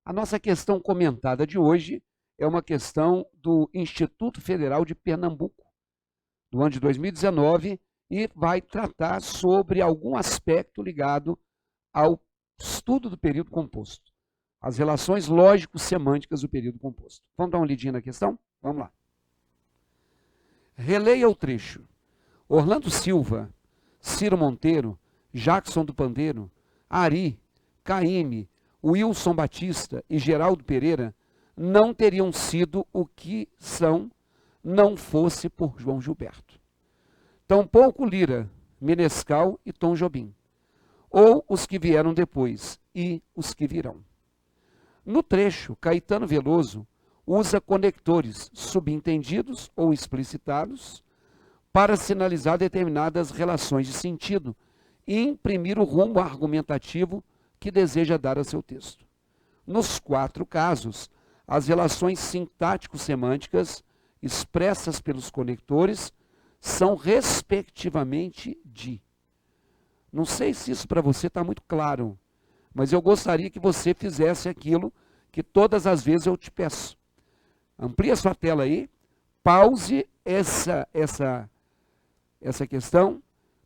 A nossa questão comentada de hoje é uma questão do Instituto Federal de Pernambuco, do ano de 2019, e vai tratar sobre algum aspecto ligado ao estudo do período composto, as relações lógico-semânticas do período composto. Vamos dar uma lidinha na questão? Vamos lá. Releia o trecho. Orlando Silva, Ciro Monteiro, Jackson do Pandeiro, Ari, Caíme, Wilson Batista e Geraldo Pereira não teriam sido o que são, não fosse por João Gilberto. Tampouco Lira, Menescal e Tom Jobim, ou os que vieram depois e os que virão. No trecho, Caetano Veloso usa conectores subentendidos ou explicitados para sinalizar determinadas relações de sentido e imprimir o rumo argumentativo que deseja dar a seu texto. Nos 4 casos, as relações sintático-semânticas expressas pelos conectores são respectivamente de. Não sei se isso para você está muito claro, mas eu gostaria que você fizesse aquilo que todas as vezes eu te peço. Amplie a sua tela aí, pause essa questão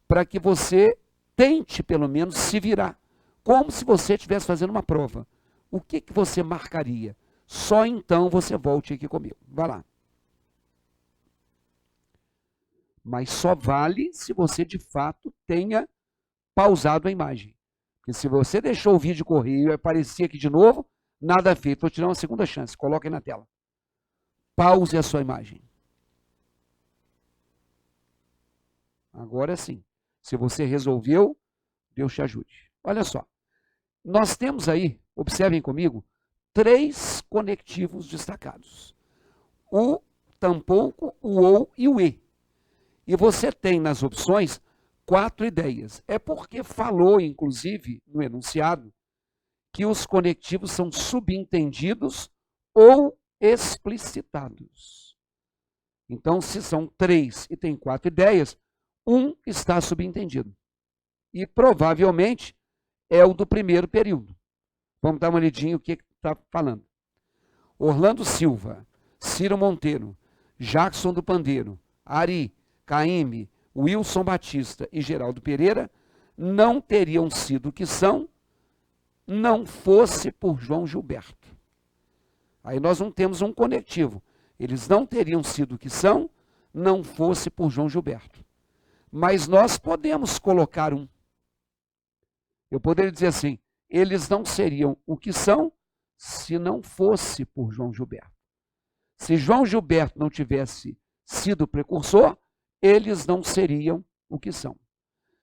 para que você tente pelo menos se virar, como se você estivesse fazendo uma prova. O que você marcaria? Só então você volte aqui comigo. Vai lá. Mas só vale se você de fato tenha pausado a imagem. Porque se você deixou o vídeo correr e aparecer aqui de novo, nada feito. Vou te dar uma segunda chance. Coloque aí na tela. Pause a sua imagem. Agora sim. Se você resolveu, Deus te ajude. Olha só. Nós temos aí, observem comigo, 3 conectivos destacados. O, tampouco, o ou e o e. E você tem nas opções 4 ideias. É porque falou, inclusive, no enunciado, que os conectivos são subentendidos ou explicitados. Então, se são 3 e tem 4 ideias, um está subentendido. E provavelmente é o do primeiro período. Vamos dar uma lidinha o que está falando. Orlando Silva, Ciro Monteiro, Jackson do Pandeiro, Ari, Caíme, Wilson Batista e Geraldo Pereira não teriam sido o que são, não fosse por João Gilberto. Aí nós não temos um conectivo. Eles não teriam sido o que são, não fosse por João Gilberto. Mas nós podemos colocar um. Eu poderia dizer assim, eles não seriam o que são se não fosse por João Gilberto. Se João Gilberto não tivesse sido precursor, eles não seriam o que são.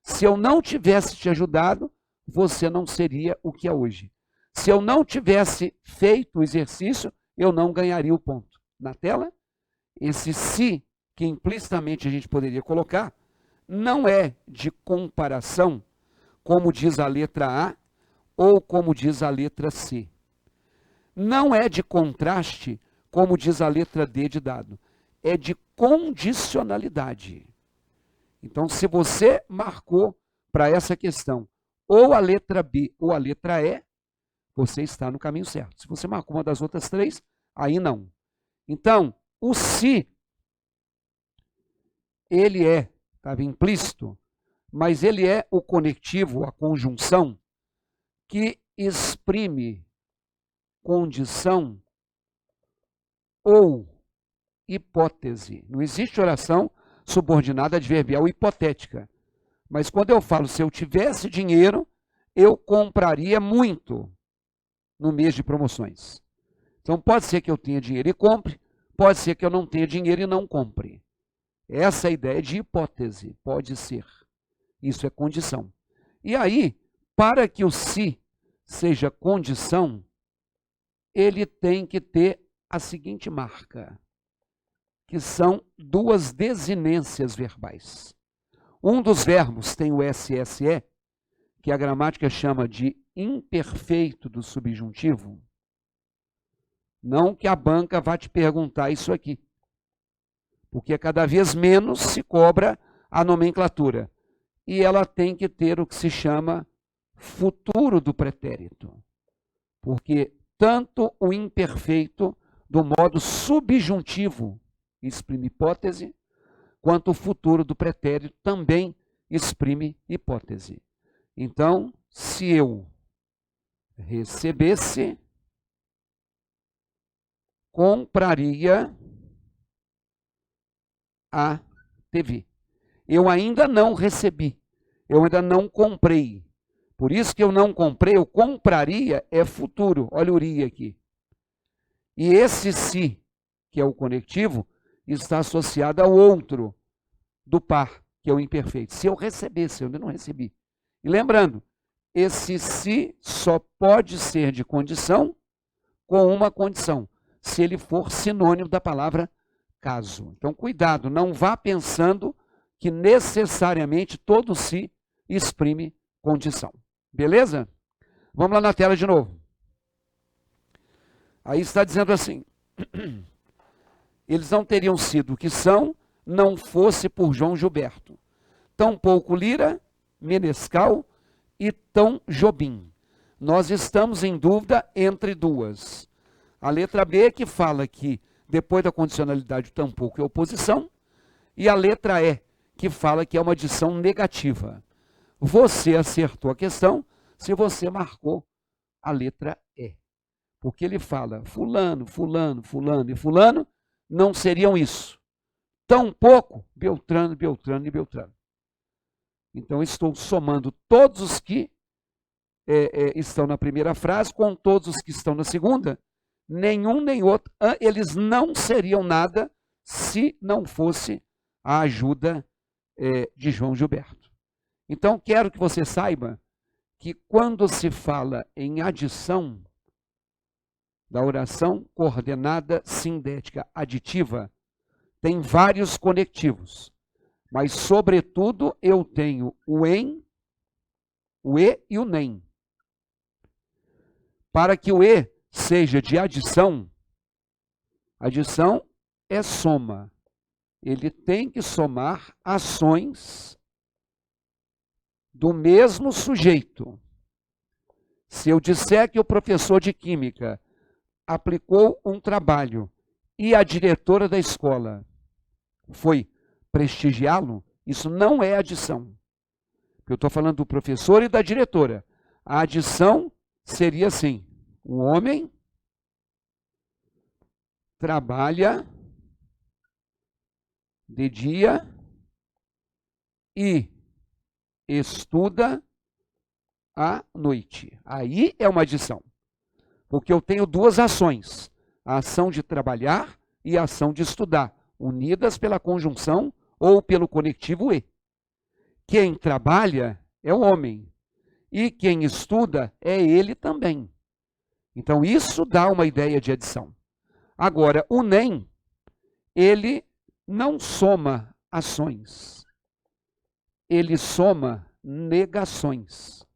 Se eu não tivesse te ajudado, você não seria o que é hoje. Se eu não tivesse feito o exercício, eu não ganharia o ponto. Na tela, esse se, que implicitamente a gente poderia colocar, não é de comparação, como diz a letra A, ou como diz a letra C. Não é de contraste, como diz a letra D de dado. É de condicionalidade. Então, se você marcou para essa questão ou a letra B ou a letra E, você está no caminho certo. Se você marcou uma das outras 3, aí não. Então, o se, ele estava implícito, mas ele é o conectivo, a conjunção, que exprime condição ou hipótese. Não existe oração subordinada adverbial hipotética. Mas quando eu falo, se eu tivesse dinheiro, eu compraria muito no mês de promoções. Então pode ser que eu tenha dinheiro e compre, pode ser que eu não tenha dinheiro e não compre. Essa é a ideia de hipótese, pode ser. Isso é condição. E aí, para que o se seja condição, ele tem que ter a seguinte marca, que são 2 desinências verbais. Um dos verbos tem o SSE, que a gramática chama de imperfeito do subjuntivo. Não que a banca vá te perguntar isso aqui, porque cada vez menos se cobra a nomenclatura. E ela tem que ter o que se chama futuro do pretérito. Porque tanto o imperfeito do modo subjuntivo exprime hipótese, quanto o futuro do pretérito também exprime hipótese. Então, se eu recebesse, compraria a TV. Eu ainda não recebi, eu ainda não comprei. Por isso que eu não comprei, eu compraria é futuro. Olha o uri aqui. E esse se, que é o conectivo, está associado ao outro do par, que é o imperfeito. Se eu recebesse, eu ainda não recebi. E lembrando, esse se só pode ser de condição com uma condição, se ele for sinônimo da palavra caso. Então, cuidado, não vá pensando que necessariamente todo se exprime condição. Beleza? Vamos lá na tela de novo. Aí está dizendo assim, eles não teriam sido o que são, não fosse por João Gilberto. Tampouco Lira, Menescal e Tom Jobim. Nós estamos em dúvida entre duas. A letra B que fala que depois da condicionalidade o tampouco é oposição, e a letra E que fala que é uma adição negativa. Você acertou a questão se você marcou a letra E. Porque ele fala fulano, fulano, fulano e fulano não seriam isso. Tampouco Beltrano, Beltrano e Beltrano. Então, estou somando todos os que estão na primeira frase com todos os que estão na segunda. Nenhum nem outro. Eles não seriam nada se não fosse a ajuda de João Gilberto. Então, quero que você saiba que quando se fala em adição da oração coordenada sindética aditiva, tem vários conectivos. Mas, sobretudo, eu tenho o em, o e e o nem. Para que o e seja de adição, adição é soma. Ele tem que somar ações do mesmo sujeito. Se eu disser que o professor de química aplicou um trabalho e a diretora da escola foi prestigiá-lo, isso não é adição. Eu estou falando do professor e da diretora. A adição seria assim: o homem trabalha de dia e estuda à noite. Aí é uma adição. Porque eu tenho duas ações: a ação de trabalhar e a ação de estudar, unidas pela conjunção ou pelo conectivo e. Quem trabalha é o homem e quem estuda é ele também. Então isso dá uma ideia de adição. Agora, o nem, ele não soma ações, ele soma negações.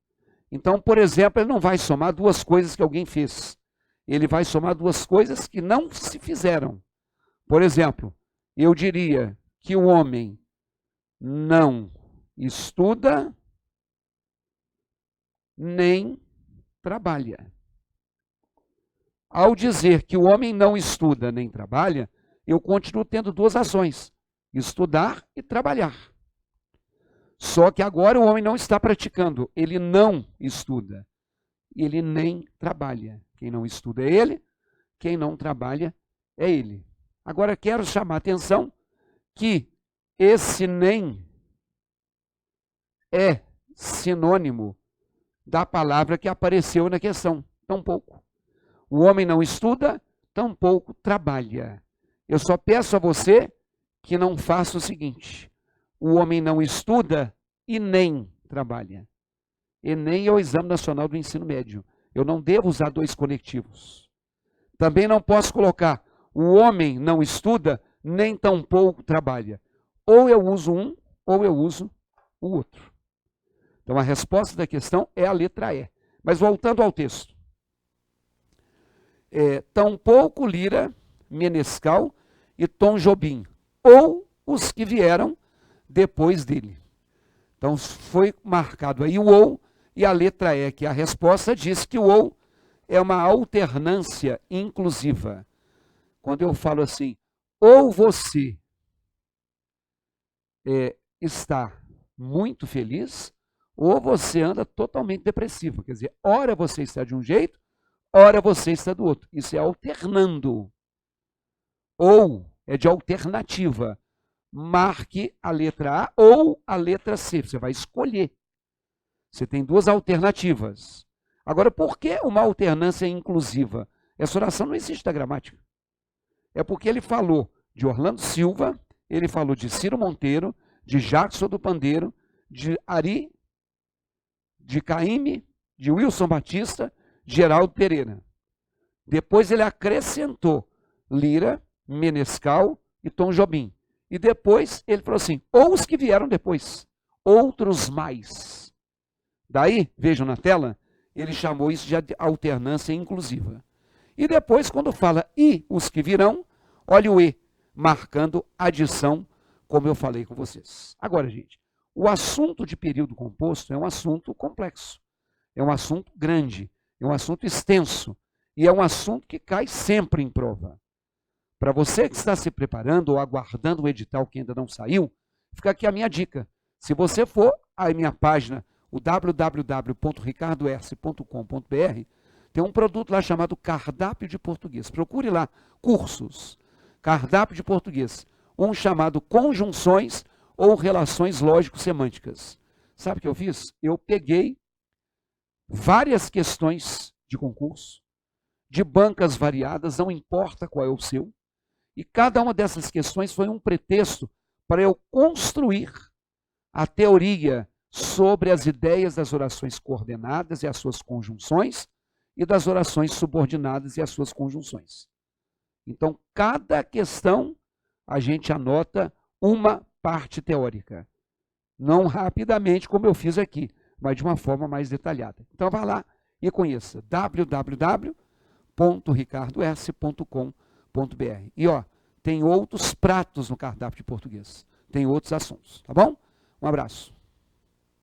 Então, por exemplo, ele não vai somar duas coisas que alguém fez. Ele vai somar duas coisas que não se fizeram. Por exemplo, eu diria que o homem não estuda nem trabalha. Ao dizer que o homem não estuda nem trabalha, eu continuo tendo duas ações: estudar e trabalhar. Só que agora o homem não está praticando, ele não estuda, ele nem trabalha. Quem não estuda é ele, quem não trabalha é ele. Agora quero chamar a atenção que esse nem é sinônimo da palavra que apareceu na questão, tampouco. O homem não estuda, tampouco trabalha. Eu só peço a você que não faça o seguinte: o homem não estuda e nem trabalha. Enem é o Exame Nacional do Ensino Médio. Eu não devo usar dois conectivos. Também não posso colocar o homem não estuda, nem tampouco trabalha. Ou eu uso um, ou eu uso o outro. Então a resposta da questão é a letra E. Mas voltando ao texto. Tampouco Lira, Menescal e Tom Jobim, ou os que vieram depois dele. Então foi marcado aí o ou, e a letra E, que é a resposta, diz que o ou é uma alternância inclusiva. Quando eu falo assim, ou você está muito feliz, ou você anda totalmente depressivo. Quer dizer, ora você está de um jeito, ora você está do outro. Isso é alternando. Ou é de alternativa. Marque a letra A ou a letra C. Você vai escolher. Você tem duas alternativas. Agora, por que uma alternância inclusiva? Essa oração não existe na gramática. É porque ele falou de Orlando Silva, ele falou de Ciro Monteiro, de Jackson do Pandeiro, de Ari, de Caíme, de Wilson Batista, de Geraldo Pereira. Depois ele acrescentou Lira, Menescal e Tom Jobim. E depois ele falou assim, ou os que vieram depois, outros mais. Daí, vejam na tela, ele chamou isso de alternância inclusiva. E depois, quando fala e os que virão, olha o e, marcando adição, como eu falei com vocês. Agora, gente, o assunto de período composto é um assunto complexo, é um assunto grande, é um assunto extenso, e é um assunto que cai sempre em prova. Para você que está se preparando ou aguardando o edital que ainda não saiu, fica aqui a minha dica. Se você for à minha página, o www.ricardoerce.com.br, tem um produto lá chamado Cardápio de Português. Procure lá, cursos, Cardápio de Português. Um chamado Conjunções ou Relações Lógico-Semânticas. Sabe o que eu fiz? Eu peguei várias questões de concurso, de bancas variadas, não importa qual é o seu, e cada uma dessas questões foi um pretexto para eu construir a teoria sobre as ideias das orações coordenadas e as suas conjunções, e das orações subordinadas e as suas conjunções. Então, cada questão a gente anota uma parte teórica. Não rapidamente, como eu fiz aqui, mas de uma forma mais detalhada. Então, vá lá e conheça www.ricardoerce.com.br. E, ó, tem outros pratos no cardápio de português. Tem outros assuntos, tá bom? Um abraço.